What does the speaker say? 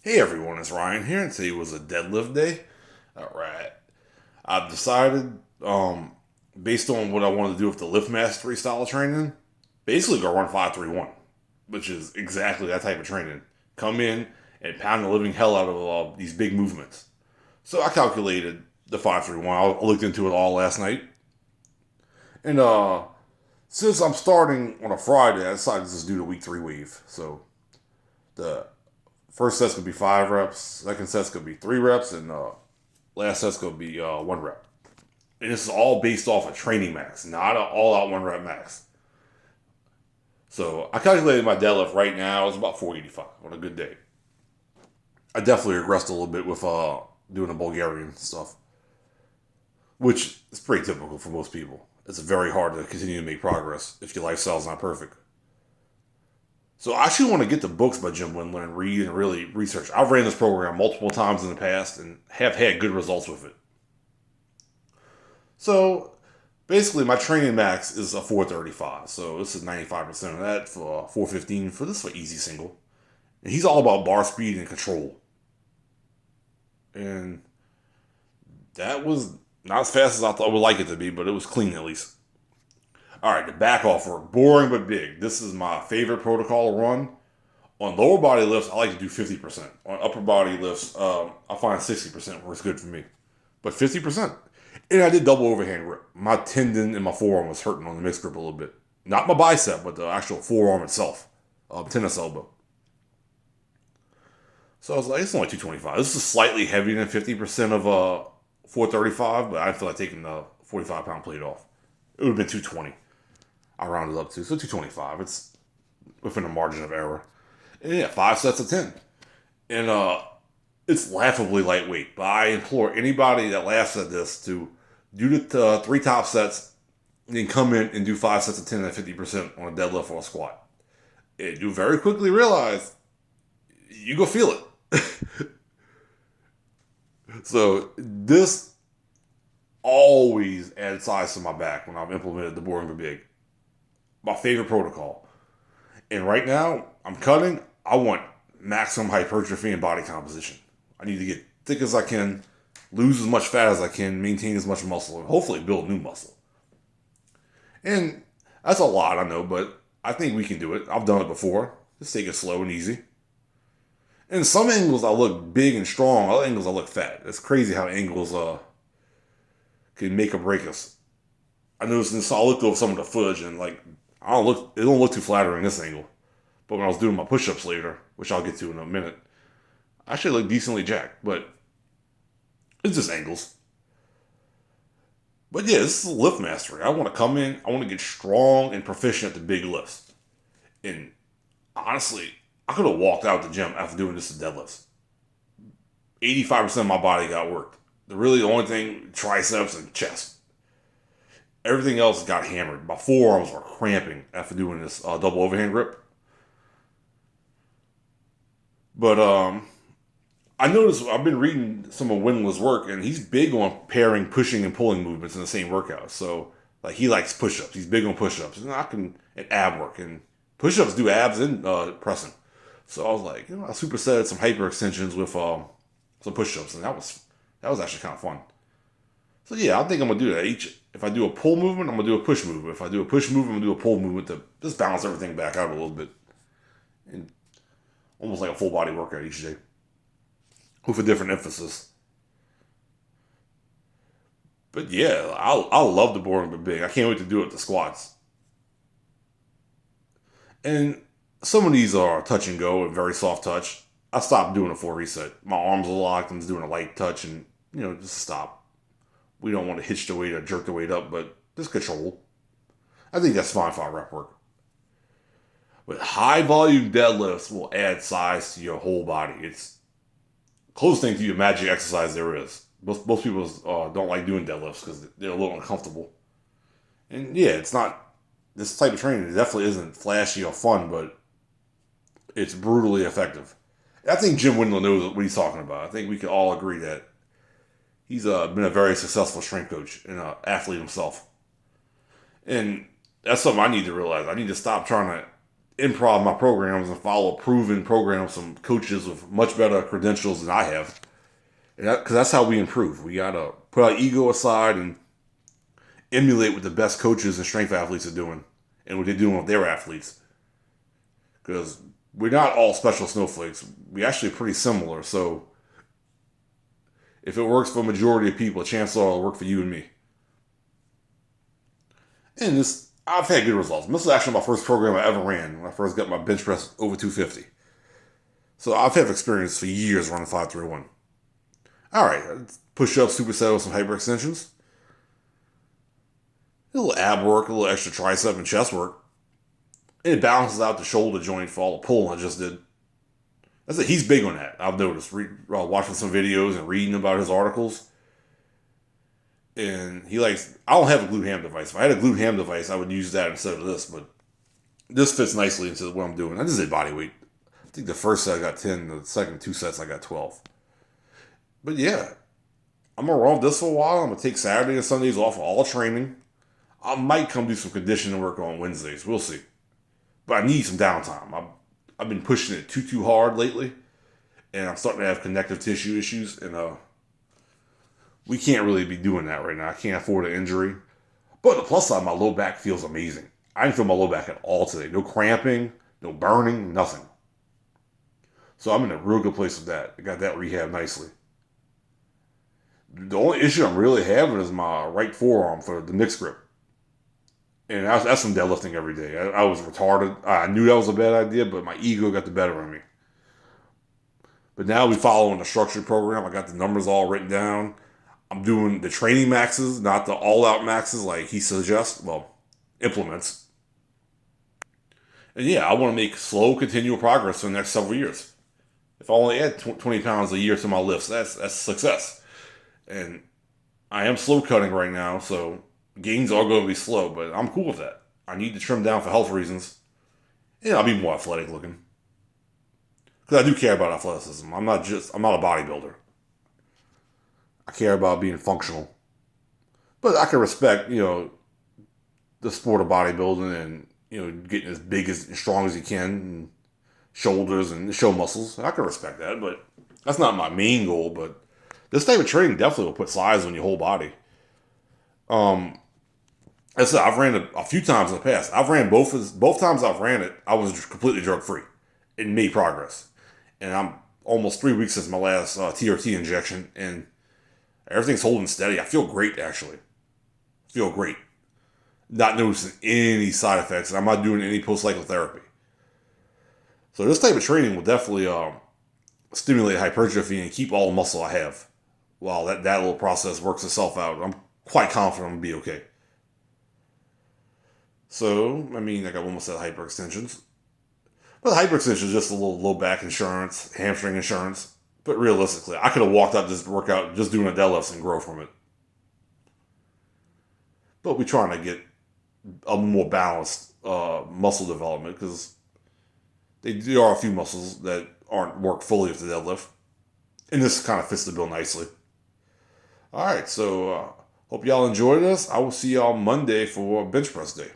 Hey everyone, it's Ryan here, and today was a deadlift day. Alright. I've decided, based on what I want to do with the lift mastery style of training, basically go run 5-3-1, which is exactly that type of training. Come in and pound the living hell out of these big movements. So I calculated the 5-3-1. I looked into it all last night. And since I'm starting on a Friday, I decided to just do the week 3 wave. So the first set's gonna be 5 reps, second set's gonna be 3 reps, and last set's gonna be 1 rep. And this is all based off a training max, not an all-out 1 rep max. So I calculated my deadlift right now. It's about 485 on a good day. I definitely regressed a little bit with doing the Bulgarian stuff, which is pretty typical for most people. It's very hard to continue to make progress if your lifestyle's not perfect. So I actually want to get the books by Jim Wendler and read and really research. I've ran this program multiple times in the past and have had good results with it. So basically, my training max is a 435. So this is 95% of that for 415 for this for easy single. And he's all about bar speed and control. And that was not as fast as I thought I would like it to be, but it was clean at least. All right, the back off work, boring but big. This is my favorite protocol to run. On lower body lifts, I like to do 50%. On upper body lifts, I find 60% works good for me. But 50%. And I did double overhand grip. My tendon in my forearm was hurting on the mixed grip a little bit. Not my bicep, but the actual forearm itself. Tennis elbow. So I was like, it's only 225. This is slightly heavier than 50% of 435, but I feel like taking the 45-pound plate off. It would have been 220. I rounded up to. So 225. It's within a margin of error. And yeah, 5 sets of 10. And it's laughably lightweight. But I implore anybody that laughs at this to do the 3 top sets and then come in and do 5 sets of 10 at 50% on a deadlift or a squat. And you very quickly realize you go feel it. So this always added size to my back when I've implemented the boring but big. My favorite protocol. And right now, I'm cutting. I want maximum hypertrophy and body composition. I need to get thick as I can, lose as much fat as I can, maintain as much muscle, and hopefully build new muscle. And that's a lot, I know, but I think we can do it. I've done it before. Just take it slow and easy. In some angles, I look big and strong. Other angles, I look fat. It's crazy how angles can make or break us. I noticed this. I looked over some of the footage and like I don't look. It don't look too flattering this angle. But when I was doing my push-ups later, which I'll get to in a minute, I actually look decently jacked. But it's just angles. But yeah, this is lift mastery. I want to come in. I want to get strong and proficient at the big lifts. And honestly, I could have walked out the gym after doing this to deadlifts. 85% of my body got worked. The only thing, triceps and chest. Everything else got hammered. My forearms were cramping after doing this double overhand grip. But I noticed I've been reading some of Wendler's work, and he's big on pairing pushing and pulling movements in the same workout. So like he likes push-ups. He's big on push-ups, and ab work, and push-ups do abs and pressing. So I was like, I supersetted some hyperextensions with some push-ups, and that was actually kind of fun. So yeah, I think I'm gonna do that. If I do a pull movement, I'm gonna do a push movement. If I do a push movement, I'm gonna do a pull movement to just balance everything back out a little bit, and almost like a full body workout each day with a different emphasis. But yeah, I love the boring but big. I can't wait to do it with the squats. And some of these are touch and go and very soft touch. I stopped doing a full reset. My arms are locked. I'm just doing a light touch and just stop. We don't want to hitch the weight or jerk the weight up, but just control. I think that's fine for our rep work. But high volume deadlifts will add size to your whole body. It's close thing to your magic exercise there is. Most people don't like doing deadlifts because they're a little uncomfortable. And yeah, it's not this type of training. It definitely isn't flashy or fun, but it's brutally effective. I think Jim Wendell knows what he's talking about. I think we can all agree that he's been a very successful strength coach and an athlete himself. And that's something I need to realize. I need to stop trying to improv my programs and follow proven programs from coaches with much better credentials than I have. Because that's how we improve. We got to put our ego aside and emulate what the best coaches and strength athletes are doing and what they're doing with their athletes. Because we're not all special snowflakes. We're actually pretty similar. So if it works for a majority of people, chances are it'll work for you and me. And I've had good results. This is actually my first program I ever ran when I first got my bench press over 250. So I've had experience for years running 531. All right, push-ups, superset with some hyperextensions. A little ab work, a little extra tricep and chest work. And it balances out the shoulder joint for all the pulling I just did. That's it. He's big on that. I've noticed watching some videos and reading about his articles. And he likes. I don't have a glute ham device. If I had a glute ham device, I would use that instead of this. But this fits nicely into what I'm doing. I just did body weight. I think the first set I got 10. The second 2 sets I got 12. But yeah, I'm gonna run this for a while. I'm gonna take Saturday and Sundays off of all training. I might come do some conditioning work on Wednesdays. We'll see. But I need some downtime. I've been pushing it too hard lately, and I'm starting to have connective tissue issues, and we can't really be doing that right now. I can't afford an injury. But the plus side, my low back feels amazing. I didn't feel my low back at all today. No cramping, no burning, nothing. So I'm in a real good place with that. I got that rehab nicely. The only issue I'm really having is my right forearm for the mixed grip. And that's from deadlifting every day. I was retarded. I knew that was a bad idea, but my ego got the better of me. But now we following a structured program. I got the numbers all written down. I'm doing the training maxes, not the all-out maxes like he suggests. Well, implements. And yeah, I want to make slow, continual progress for the next several years. If I only add 20 pounds a year to my lifts, that's success. And I am slow cutting right now, so gains are going to be slow, but I'm cool with that. I need to trim down for health reasons. And I'll be more athletic looking. Because I do care about athleticism. I'm not a bodybuilder. I care about being functional. But I can respect, the sport of bodybuilding and, getting as big as strong as you can, and shoulders and show muscles. I can respect that, but that's not my main goal. But this type of training definitely will put size on your whole body. As I said, I've ran it a few times in the past. I've ran both times I've ran it, I was completely drug free and made progress. And I'm almost 3 weeks since my last TRT injection, and everything's holding steady. I feel great, actually. Feel great. Not noticing any side effects, and I'm not doing any post-cycle therapy. So this type of training will definitely stimulate hypertrophy and keep all the muscle I have while that little process works itself out. I'm quite confident I'm going to be okay. So, I got one more set of hyperextensions. But the hyperextension is just a little low back insurance, hamstring insurance. But realistically, I could have walked out this workout just doing a deadlifts and grow from it. But we're trying to get a more balanced muscle development because there are a few muscles that aren't worked fully with the deadlift. And this kind of fits the bill nicely. All right, so hope y'all enjoyed this. I will see y'all Monday for bench press day.